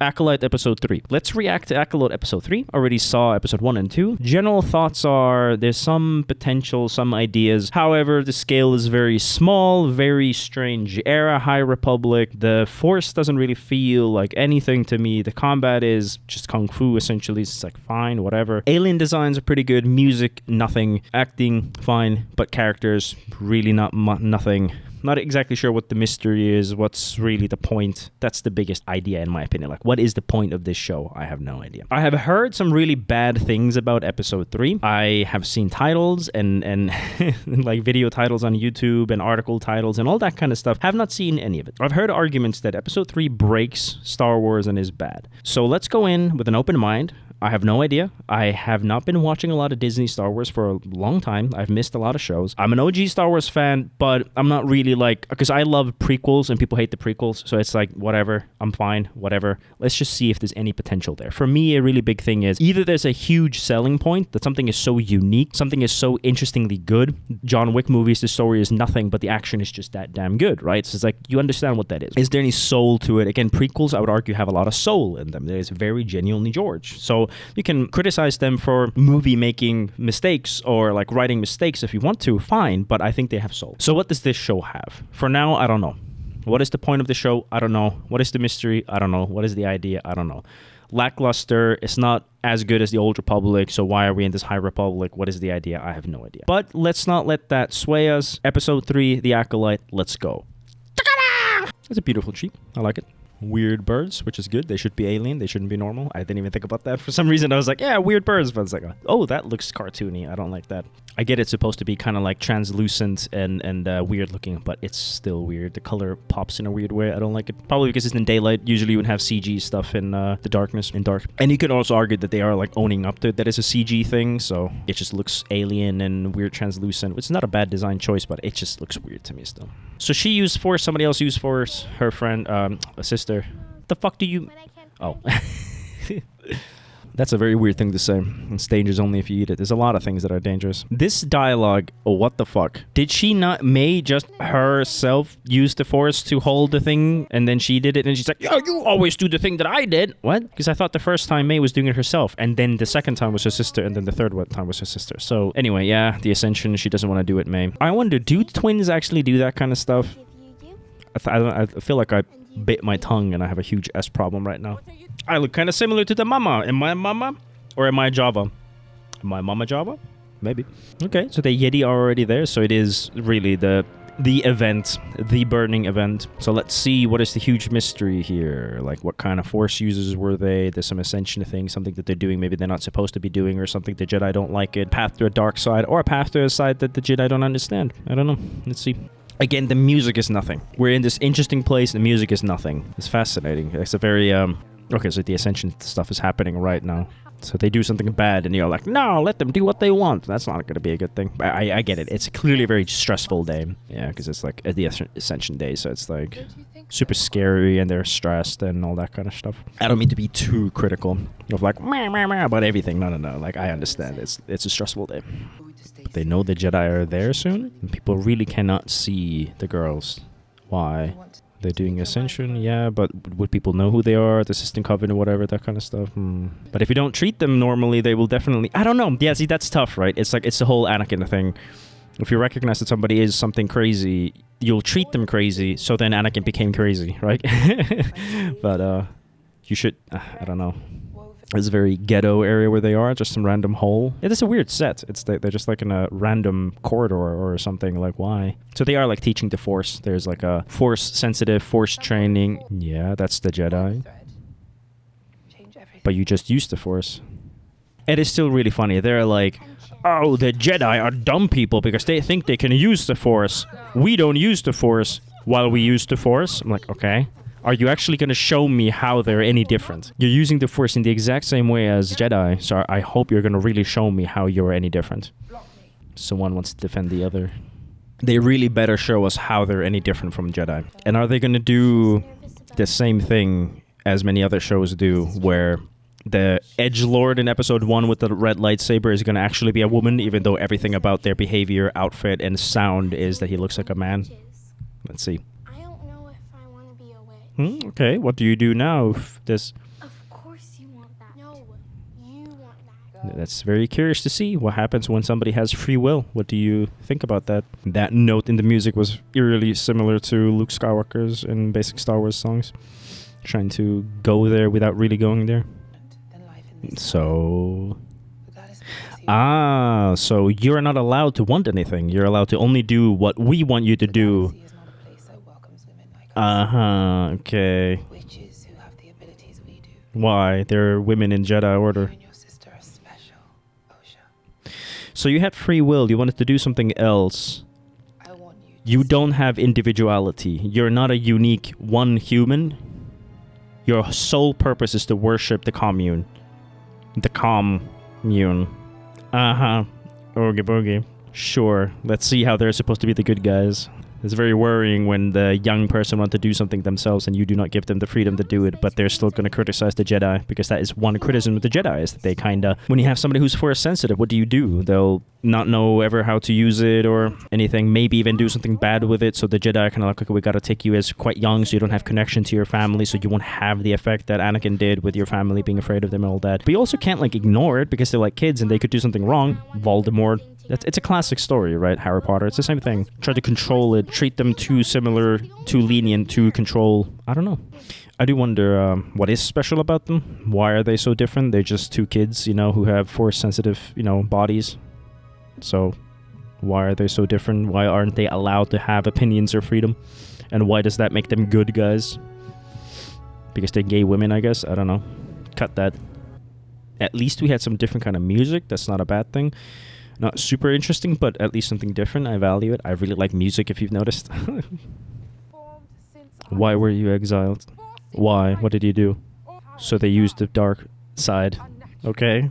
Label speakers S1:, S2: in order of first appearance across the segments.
S1: Acolyte Episode 3. Let's react to Acolyte Episode 3. Already saw Episode 1 and 2. General thoughts are there's some potential, some ideas. However, the scale is very small, very strange era, High Republic. The Force doesn't really feel like anything to me. The combat is just Kung Fu, essentially. It's like, fine, whatever. Alien designs are pretty good. Music, nothing. Acting, fine. But characters, really nothing. Not exactly sure what the mystery is, what's really the point. That's the biggest idea in my opinion. Like, what is the point of this show? I have no idea. I have heard some really bad things about Episode 3. I have seen titles and like video titles on YouTube and article titles and all that kind of stuff. Have not seen any of it. I've heard arguments that Episode 3 breaks Star Wars and is bad. So let's go in with an open mind. I have no idea. I have not been watching a lot of Disney Star Wars for a long time. I've missed a lot of shows. I'm an OG Star Wars fan, but I'm not really like, because I love prequels and people hate the prequels. So it's like, whatever, I'm fine, whatever. Let's just see if there's any potential there. For me, a really big thing is either there's a huge selling point that something is so unique, something is so interestingly good. John Wick movies, the story is nothing, but the action is just that damn good, right? So it's like, you understand what that is. Is there any soul to it? Again, prequels, I would argue, have a lot of soul in them. There's very genuinely George. So you can criticize them for movie making mistakes or like writing mistakes if you want to, fine, but I think they have soul. So what does this show have? For now, I don't know. What is the point of the show? I don't know. What is the mystery? I don't know. What is the idea? I don't know. Lackluster. It's not as good as the Old Republic, so why are we in this High Republic? What is the idea? I have no idea. But let's not let that sway us. Episode 3, The Acolyte. Let's go. That's a beautiful tree. I like it. Weird birds, which is good. They should be alien. They shouldn't be normal. I didn't even think about that. For some reason, I was like, yeah, weird birds. But it's like, oh, that looks cartoony. I don't like that. I get it's supposed to be kind of like translucent and weird looking, but it's still weird. The color pops in a weird way. I don't like it. Probably because it's in daylight. Usually you would have CG stuff in the darkness, in dark. And you could also argue that they are like owning up to it. That is a CG thing, so it just looks alien and weird translucent, which is not a bad design choice, but it just looks weird to me still. So she used Force, somebody else used Force, her friend, a sister. The fuck do you... Oh. That's a very weird thing to say. It's dangerous only if you eat it. There's a lot of things that are dangerous. This dialogue, oh, what the fuck? Did she not, May just herself use the Force to hold the thing and then she did it and she's like, yeah, you always do the thing that I did. What? Because I thought the first time May was doing it herself and then the second time was her sister and then the third time was her sister. So anyway, yeah, the Ascension, she doesn't want to do it, May. I wonder, do twins actually do that kind of stuff? I feel like I bit my tongue and I have a huge S problem right now. I look kind of similar to the mama. Am I mama? Or am I Java? Am I mama Java? Maybe. Okay, so the Yeti are already there. So it is really the event, the burning event. So let's see, what is the huge mystery here? Like, what kind of Force users were they? There's some Ascension thing, something that they're doing maybe they're not supposed to be doing, or something the Jedi don't like it. Path to a dark side, or a path to a side that the Jedi don't understand. I don't know. Let's see. Again, the music is nothing. We're in this interesting place, the music is nothing. It's fascinating. It's a very, okay, so the Ascension stuff is happening right now. So they do something bad, and you're like, no, let them do what they want. That's not going to be a good thing. I get it. It's clearly a very stressful day. Yeah, because it's like the Ascension day, so it's like super scary, and they're stressed and all that kind of stuff. I don't mean to be too critical of like, meh, meh, meh, about everything. No. Like, I understand. It's a stressful day. But they know the Jedi are there soon, and people really cannot see the girls. Why? They're doing Ascension, yeah, but would people know who they are? The System Covenant, whatever, that kind of stuff. But if you don't treat them normally, they will definitely... I don't know. Yeah, see, that's tough, right? It's like, it's the whole Anakin thing. If you recognize that somebody is something crazy, you'll treat them crazy, so then Anakin became crazy, right? But you should... I don't know. It's a very ghetto area where they are, just some random hole. It is a weird set. They're just like in a random corridor or something. Like, why? So they are like teaching the Force. There's like a Force sensitive, Force training. Yeah, that's the Jedi. But you just used the Force. It is still really funny. They're like, oh, the Jedi are dumb people because they think they can use the Force. We don't use the Force while we use the Force. I'm like, okay. Are you actually going to show me how they're any different? You're using the Force in the exact same way as Jedi, so I hope you're going to really show me how you're any different. So one wants to defend the other. They really better show us how they're any different from Jedi. And are they going to do the same thing as many other shows do, where the edgelord in episode 1 with the red lightsaber is going to actually be a woman, even though everything about their behavior, outfit, and sound is that he looks like a man? Let's see.
S2: I don't know if I want to be away.
S1: Okay, what do you do now if this That's very curious to see what happens when somebody has free will. What do you think about that? That note in the music was eerily similar to Luke Skywalker's in basic Star Wars songs. Trying to go there without really going there. So... so you're not allowed to want anything. You're allowed to only do what we want you to do. Okay. Why? They're women in Jedi Order. So you had free will. You wanted to do something else. You don't have individuality. You're not a unique one human. Your sole purpose is to worship the commune. The commune. Oogie boogie. Sure. Let's see how they're supposed to be the good guys. It's very worrying when the young person wants to do something themselves and you do not give them the freedom to do it, but they're still going to criticize the Jedi, because that is one criticism of the Jedi, is that they kind of... When you have somebody who's force sensitive, what do? They'll not know ever how to use it or anything, maybe even do something bad with it, so the Jedi kind of like, okay, we got to take you as quite young so you don't have connection to your family, so you won't have the effect that Anakin did with your family being afraid of them and all that. But you also can't like ignore it, because they're like kids and they could do something wrong. Voldemort... It's a classic story, right? Harry Potter. It's the same thing. Try to control it. Treat them too similar, too lenient, to control. I don't know. I do wonder what is special about them. Why are they so different? They're just two kids, you know, who have force-sensitive, you know, bodies. So why are they so different? Why aren't they allowed to have opinions or freedom? And why does that make them good guys? Because they're gay women, I guess? I don't know. Cut that. At least we had some different kind of music. That's not a bad thing. Not super interesting, but at least something different. I value it. I really like music, if you've noticed. Why were you exiled? Why? What did you do? So they used the dark side. Okay.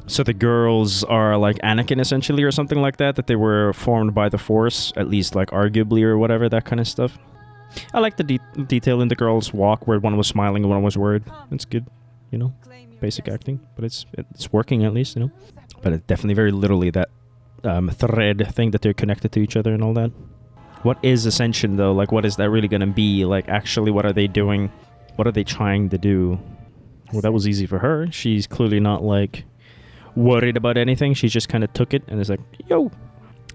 S1: So the girls are like Anakin, essentially, or something like that, that they were formed by the Force, at least like arguably or whatever, that kind of stuff. I like the detail in the girls' walk where one was smiling and one was worried. It's good, you know, basic acting, but it's working at least, you know. But it's definitely very literally that thread thing that they're connected to each other and all that. What is Ascension, though? Like, what is that really going to be? Like, actually, what are they doing? What are they trying to do? Well, that was easy for her. She's clearly not, like, worried about anything. She just kind of took it and is like, yo.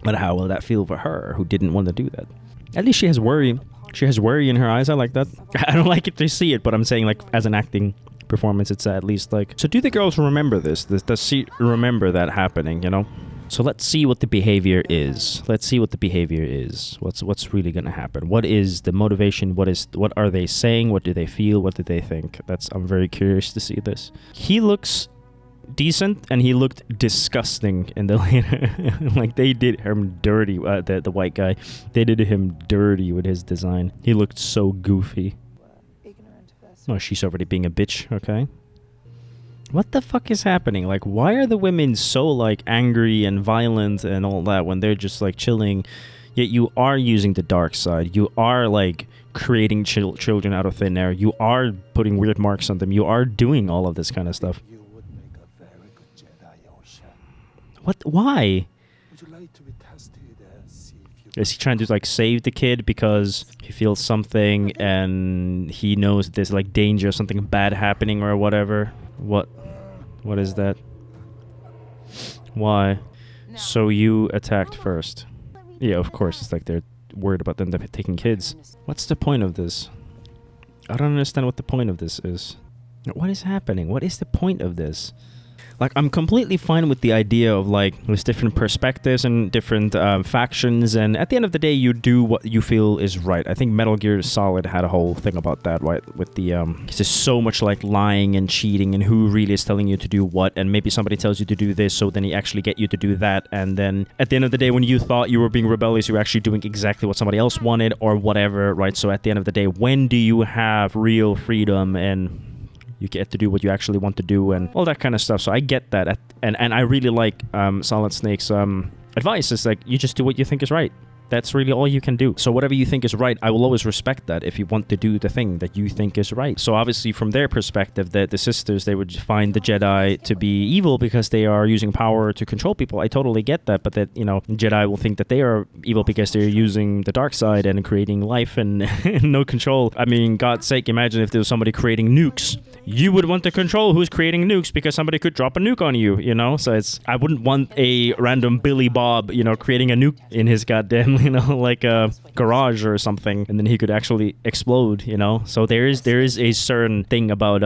S1: But how will that feel for her, who didn't want to do that? At least she has worry. She has worry in her eyes. I like that. I don't like it to see it, but I'm saying, like, as an acting performance, it's at least like... So do the girls remember this? Does she remember that happening, you know? So let's see what the behavior is. Let's see what the behavior is. What's really gonna happen? What is the motivation? What are they saying? What do they feel? What do they think? I'm very curious to see this. He looks decent and he looked disgusting in the later. Like, they did him dirty. The white guy, they did him dirty with his design. He looked so goofy. Oh, she's already being a bitch, okay. What the fuck is happening? Like, why are the women so, like, angry and violent and all that when they're just, like, chilling? Yet you are using the dark side. You are, like, creating children out of thin air. You are putting weird marks on them. You are doing all of this kind of stuff. What? Why? Is he trying to, like, save the kid because he feels something and he knows there's, like, danger, something bad happening or whatever? What is that? Why? So you attacked first. Yeah, of course. It's like they're worried about them taking kids. What's the point of this? I don't understand what the point of this is. What is happening? What is the point of this? Like, I'm completely fine with the idea of, like, there's different perspectives and different factions, and at the end of the day, you do what you feel is right. I think Metal Gear Solid had a whole thing about that, right? With the, because there's so much, like, lying and cheating, and who really is telling you to do what, and maybe somebody tells you to do this, so then he actually get you to do that, and then at the end of the day, when you thought you were being rebellious, you were actually doing exactly what somebody else wanted, or whatever, right? So at the end of the day, when do you have real freedom and... you get to do what you actually want to do and all that kind of stuff. So I get that. And I really like Solid Snake's advice. It's like, you just do what you think is right. That's really all you can do. So whatever you think is right, I will always respect that if you want to do the thing that you think is right. So obviously from their perspective, the sisters, they would find the Jedi to be evil because they are using power to control people. I totally get that, but that, Jedi will think that they are evil because they're using the dark side and creating life and no control. I mean, God's sake, imagine if there was somebody creating nukes. You would want to control who's creating nukes because somebody could drop a nuke on you, So I wouldn't want a random Billy Bob, creating a nuke in his goddamn, like a garage or something, and then he could actually explode, So there is a certain thing about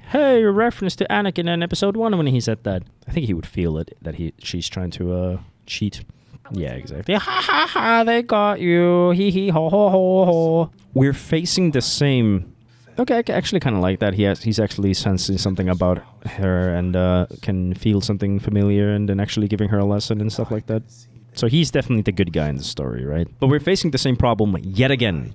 S1: hey, reference to Anakin in episode 1 when he said that. I think he would feel it that she's trying to cheat. Yeah, exactly. Ha ha ha! They got you. Hee hee ho ho ho ho. We're facing the same. Okay, I actually kind of like that. He's actually sensing something about her and can feel something familiar, and then actually giving her a lesson and stuff like that. So he's definitely the good guy in the story, right? But we're facing the same problem yet again.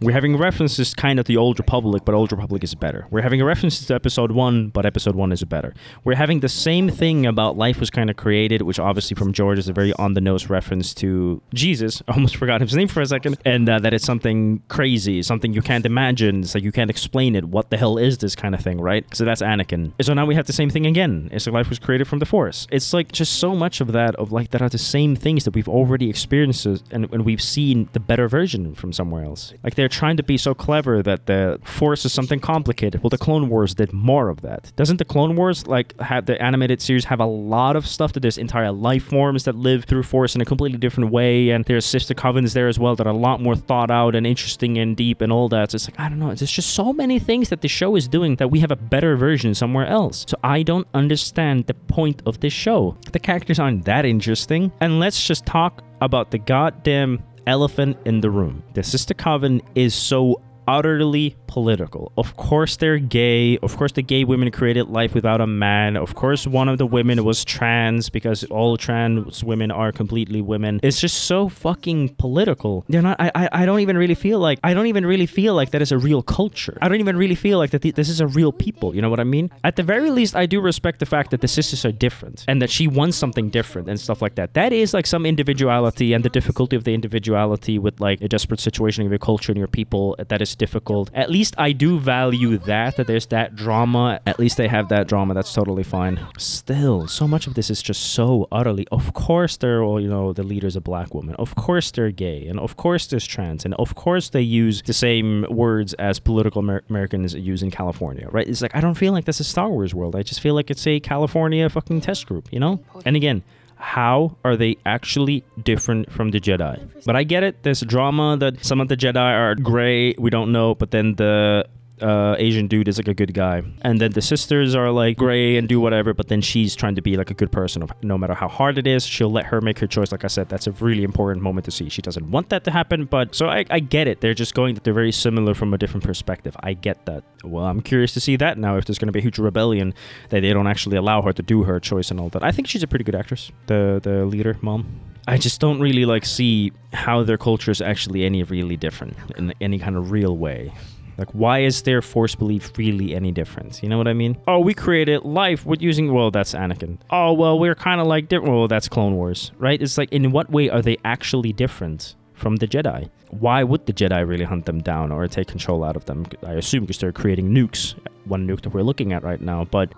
S1: We're having references kind of to the Old Republic, but Old Republic is better. We're having references to Episode 1, but Episode 1 is better. We're having the same thing about life was kind of created, which obviously from George is a very on-the-nose reference to Jesus. I almost forgot his name for a second. And that it's something crazy, something you can't imagine. It's like you can't explain it. What the hell is this kind of thing, right? So that's Anakin. So now we have the same thing again. It's like life was created from the Force. It's like just so much of that, that are the same things that we've already experienced and we've seen the better version from somewhere else. Like they're trying to be so clever that the Force is something complicated. Well, the Clone Wars did more of that. Doesn't the Clone Wars, have the animated series have a lot of stuff that there's entire life forms that live through Force in a completely different way, and there's sister covens there as well that are a lot more thought out and interesting and deep and all that. So it's like, I don't know, there's just so many things that the show is doing that we have a better version somewhere else. So I don't understand the point of this show. The characters aren't that interesting, and let's just talk about the goddamn elephant in the room. The sister coven is so utterly political. Of course they're gay. Of course the gay women created life without a man. Of course one of the women was trans because all trans women are completely women. It's just so fucking political. They're not. I don't even really feel like. That is a real culture. I don't even really feel like that this is a real people. You know what I mean? At the very least, I do respect the fact that the sisters are different and that she wants something different and stuff like that. That is like some individuality, and the difficulty of the individuality with like a desperate situation of your culture and your people. That is difficult. At least I do value that there's that drama. At least they have that drama. That's totally fine. Still, so much of this is just so utterly. Of course they're all, the leader's a black woman. Of course they're gay. And of course there's trans. And of course they use the same words as political Americans use in California, right? It's like, I don't feel like that's a Star Wars world. I just feel like it's a California fucking test group, And again, how are they actually different from the Jedi? But I get it. There's drama that some of the Jedi are gray. We don't know. But then the Asian dude is like a good guy. And then the sisters are like gray and do whatever. But then she's trying to be like a good person. No matter how hard it is, she'll let her make her choice. Like I said, that's a really important moment to see. She doesn't want that to happen. But so I get it. They're just going that they're very similar from a different perspective. I get that. Well, I'm curious to see that now, if there's going to be a huge rebellion that they don't actually allow her to do her choice and all that. I think she's a pretty good actress, the leader, mom. I just don't really see how their culture is actually any really different in any kind of real way. Like, why is their Force belief really any different? You know what I mean? Oh, we created life with using... Well, that's Anakin. Oh, well, we're kind of like different. Well, that's Clone Wars, right? It's like, in what way are they actually different from the Jedi? Why would the Jedi really hunt them down or take control out of them? I assume because they're creating nukes. One nuke that we're looking at right now, but...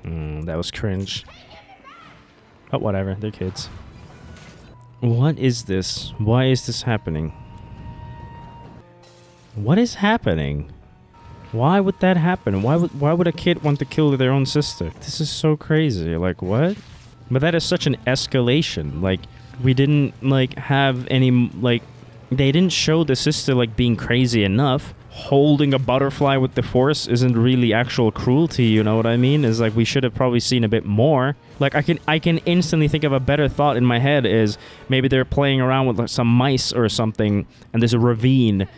S1: that was cringe. But whatever, they're kids. What is this? Why is this happening? What is happening? Why would that happen? Why would a kid want to kill their own sister? This is so crazy. Like, what? But that is such an escalation. Like, we didn't, have any, they didn't show the sister, being crazy enough. Holding a butterfly with the Force isn't really actual cruelty, you know what I mean? It's like, we should have probably seen a bit more. Like, I can instantly think of a better thought in my head is maybe they're playing around with some mice or something, and there's a ravine,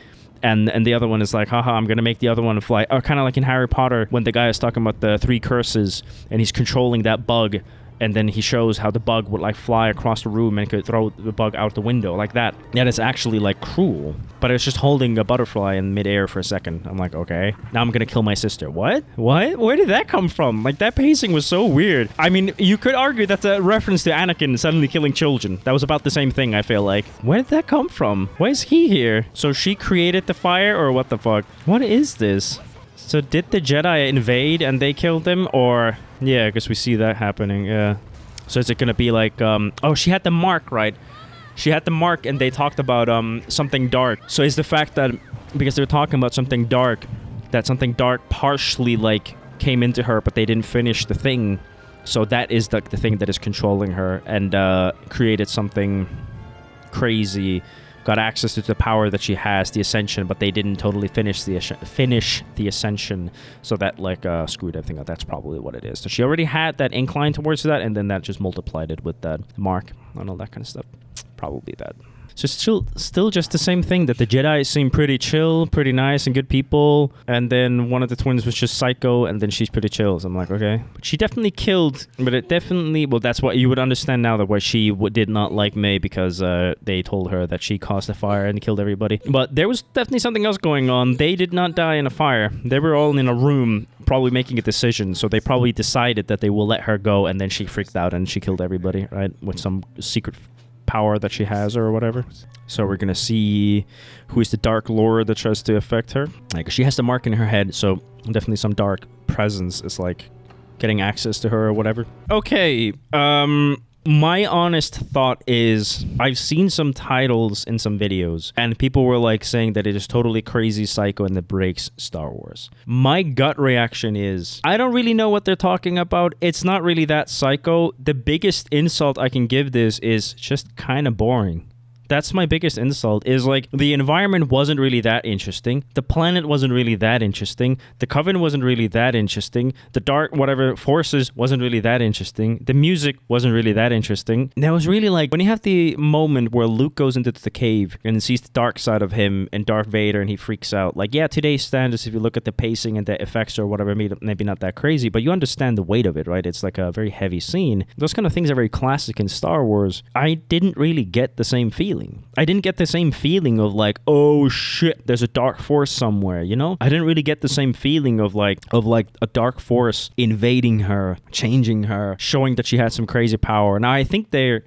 S1: and the other one is like, haha, I'm gonna make the other one fly. Or kind of like in Harry Potter when the guy is talking about the 3 curses, and he's controlling that bug, and then he shows how the bug would like fly across the room and could throw the bug out the window like that. That is actually like cruel, but it's just holding a butterfly in midair for a second. I'm like, okay, now I'm gonna kill my sister. What? Where did that come from? Like, that pacing was so weird. I mean, you could argue that's a reference to Anakin suddenly killing children. That was about the same thing, I feel like. Where did that come from? Why is he here? So she created the fire, or what the fuck? What is this? So did the Jedi invade and they killed them, or... Yeah, because we see that happening, yeah. So is it gonna be like, oh, she had the mark, right? She had the mark and they talked about something dark. So is the fact that, because they were talking about something dark, that something dark partially like came into her, but they didn't finish the thing. So that is the thing that is controlling her, and created something crazy, got access to the power that she has, the ascension, but they didn't totally finish the ascension, so that like screwed everything up. That's probably what it is. So she already had that incline towards that, and then that just multiplied it with that mark and all that kind of stuff. Probably that. So still just the same thing, that the Jedi seem pretty chill, pretty nice and good people, and then one of the twins was just psycho, and then she's pretty chill. So I'm like, okay. But she definitely killed, but it definitely, well, that's what you would understand now, that why she did not like May, because they told her that she caused the fire and killed everybody. But there was definitely something else going on. They did not die in a fire. They were all in a room, probably making a decision, so they probably decided that they will let her go, and then she freaked out and she killed everybody, right? With some secret power that she has or whatever. So we're gonna see who is the Dark Lord that tries to affect her. Like, she has the mark in her head, so definitely some dark presence is like getting access to her or whatever. Okay, my honest thought is, I've seen some titles in some videos, and people were like saying that it is totally crazy psycho and that breaks Star Wars. My gut reaction is, I don't really know what they're talking about. It's not really that psycho. The biggest insult I can give this is just kind of boring. That's my biggest insult, is like, the environment wasn't really that interesting. The planet wasn't really that interesting. The Coven wasn't really that interesting. The dark whatever forces wasn't really that interesting. The music wasn't really that interesting. And that was really like, when you have the moment where Luke goes into the cave and sees the dark side of him and Darth Vader, and he freaks out. Like, yeah, today's standards, if you look at the pacing and the effects or whatever, maybe not that crazy, but you understand the weight of it, right? It's like a very heavy scene. Those kind of things are very classic in Star Wars. I didn't really get the same feeling. I didn't get the same feeling of like, oh shit, there's a dark force somewhere, you know? I didn't really get the same feeling of like a dark force invading her, changing her, showing that she had some crazy power. Now I think they're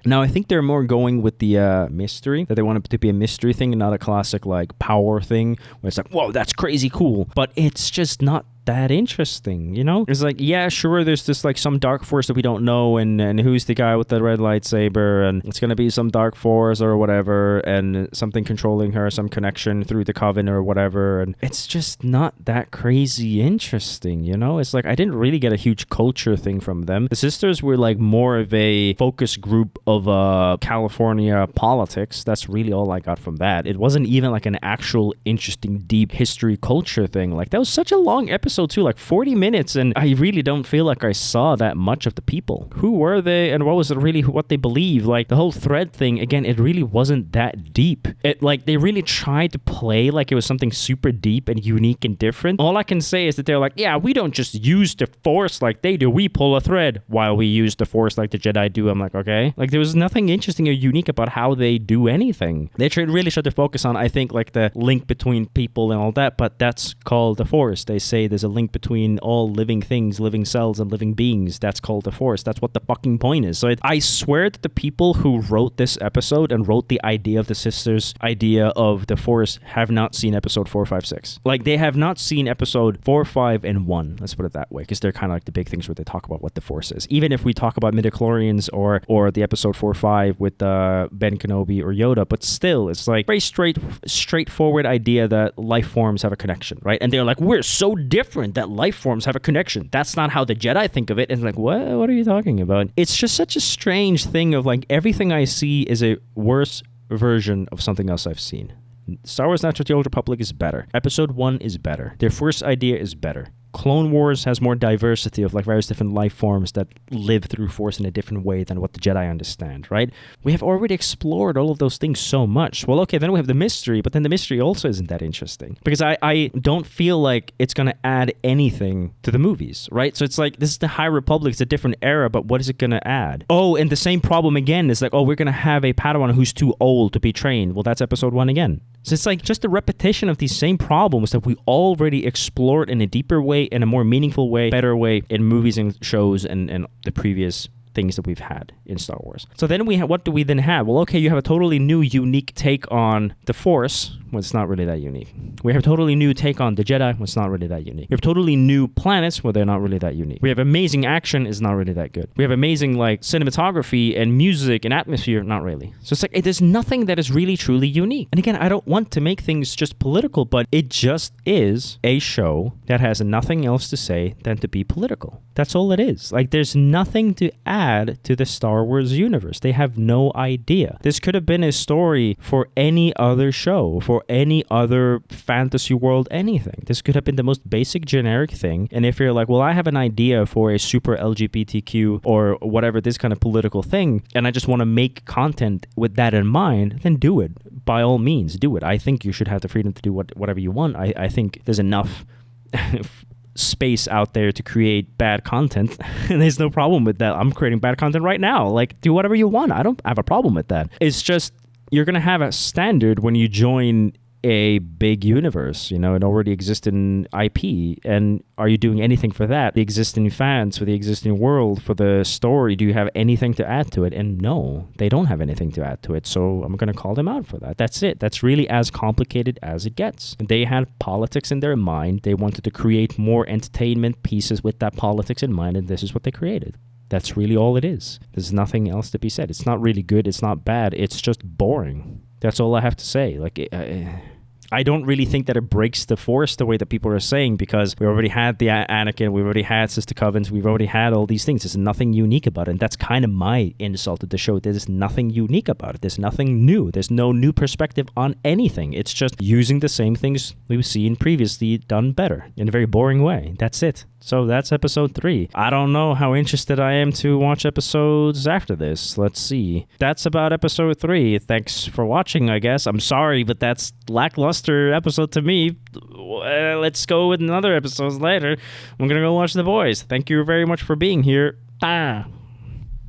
S1: more going with the mystery, that they want it to be a mystery thing and not a classic like power thing where it's like, whoa, that's crazy cool. But it's just not that interesting, you know? It's like, yeah, sure, there's this like some dark force that we don't know, and who's the guy with the red lightsaber, and it's gonna be some dark force or whatever, and something controlling her, some connection through the Coven or whatever, and it's just not that crazy interesting, you know? It's like, I didn't really get a huge culture thing from them. The sisters were like more of a focus group of California politics. That's really all I got from that. It wasn't even like an actual interesting deep history culture thing. Like, that was such a long episode too, like 40 minutes, and I really don't feel like I saw that much of the people. Who were they, and what was it really, what they believe? Like, the whole thread thing, again, it really wasn't that deep. It, like, they really tried to play like it was something super deep and unique and different. All I can say is that they're like, yeah, we don't just use the Force like they do, we pull a thread while we use the Force like the Jedi do. I'm like, okay. Like, there was nothing interesting or unique about how they do anything. They really tried to focus on, I think, like the link between people and all that, but that's called the Force. They say there's a link between all living things, living cells, and living beings. That's called the Force. That's what the fucking point is. So I swear that the people who wrote this episode and wrote the idea of the sisters' idea of the Force have not seen episode 4, 5, 6. Like, they have not seen episode 4, 5, and 1. Let's put it that way, because they're kind of like the big things where they talk about what the Force is. Even if we talk about midichlorians or the episode 4, 5 with Ben Kenobi or Yoda, but still, it's like very straightforward idea that life forms have a connection, right? And they're like, we're so different that life forms have a connection. That's not how the Jedi think of it. And like, what are you talking about? It's just such a strange thing of like, everything I see is a worse version of something else I've seen. Star Wars Knights of the Old Republic is better. Episode 1 is better. Their first idea is better. Clone Wars has more diversity of like various different life forms that live through Force in a different way than what the Jedi understand, right? We have already explored all of those things so much. Well, okay, then we have the mystery, but then the mystery also isn't that interesting because I don't feel like it's going to add anything to the movies, right? So it's like, this is the High Republic, it's a different era, but what is it going to add? Oh, and the same problem again is like, oh, we're going to have a Padawan who's too old to be trained. Well, that's episode 1 again. So it's like just a repetition of these same problems that we already explored in a deeper way, in a more meaningful way, better way in movies and shows and the previous things that we've had in Star Wars. So then what do we then have? Well, okay, you have a totally new, unique take on the Force. Well, it's not really that unique. We have a totally new take on the Jedi. Well, it's not really that unique. We have totally new planets. Well, they're not really that unique. We have amazing action. It's not really that good. We have amazing like cinematography and music and atmosphere. Not really. So it's like there's nothing that is really truly unique. And again, I don't want to make things just political, but it just is a show that has nothing else to say than to be political. That's all it is. Like there's nothing to add to the Star Wars universe. They have no idea. This could have been a story for any other show, for any other fantasy world, anything. This could have been the most basic generic thing. And if you're like, well, I have an idea for a super LGBTQ or whatever, this kind of political thing, and I just want to make content with that in mind, then do it. By all means, do it. I think you should have the freedom to do whatever you want. I think there's enough space out there to create bad content, and there's no problem with that. I'm creating bad content right now. Like, do whatever you want. I don't have a problem with that. It's just, you're going to have a standard when you join a big universe. You know, it already exists in IP, and are you doing anything for that? The existing fans, for the existing world, for the story, do you have anything to add to it? And no, they don't have anything to add to it, so I'm going to call them out for that. That's it. That's really as complicated as it gets. They had politics in their mind. They wanted to create more entertainment pieces with that politics in mind, and this is what they created. That's really all it is. There's nothing else to be said. It's not really good. It's not bad. It's just boring. That's all I have to say. Like, I don't really think that it breaks the Force the way that people are saying, because we already had the Anakin, we already had Sister Covens, we've already had all these things. There's nothing unique about it. And that's kind of my insult to the show. There's nothing unique about it. There's nothing new. There's no new perspective on anything. It's just using the same things we've seen previously done better in a very boring way. That's it. So that's episode 3. I don't know how interested I am to watch episodes after this. Let's see. That's about episode 3. Thanks for watching, I guess. I'm sorry, but that's lackluster episode to me. Let's go with another episode later. I'm going to go watch The Boys. Thank you very much for being here. Bye.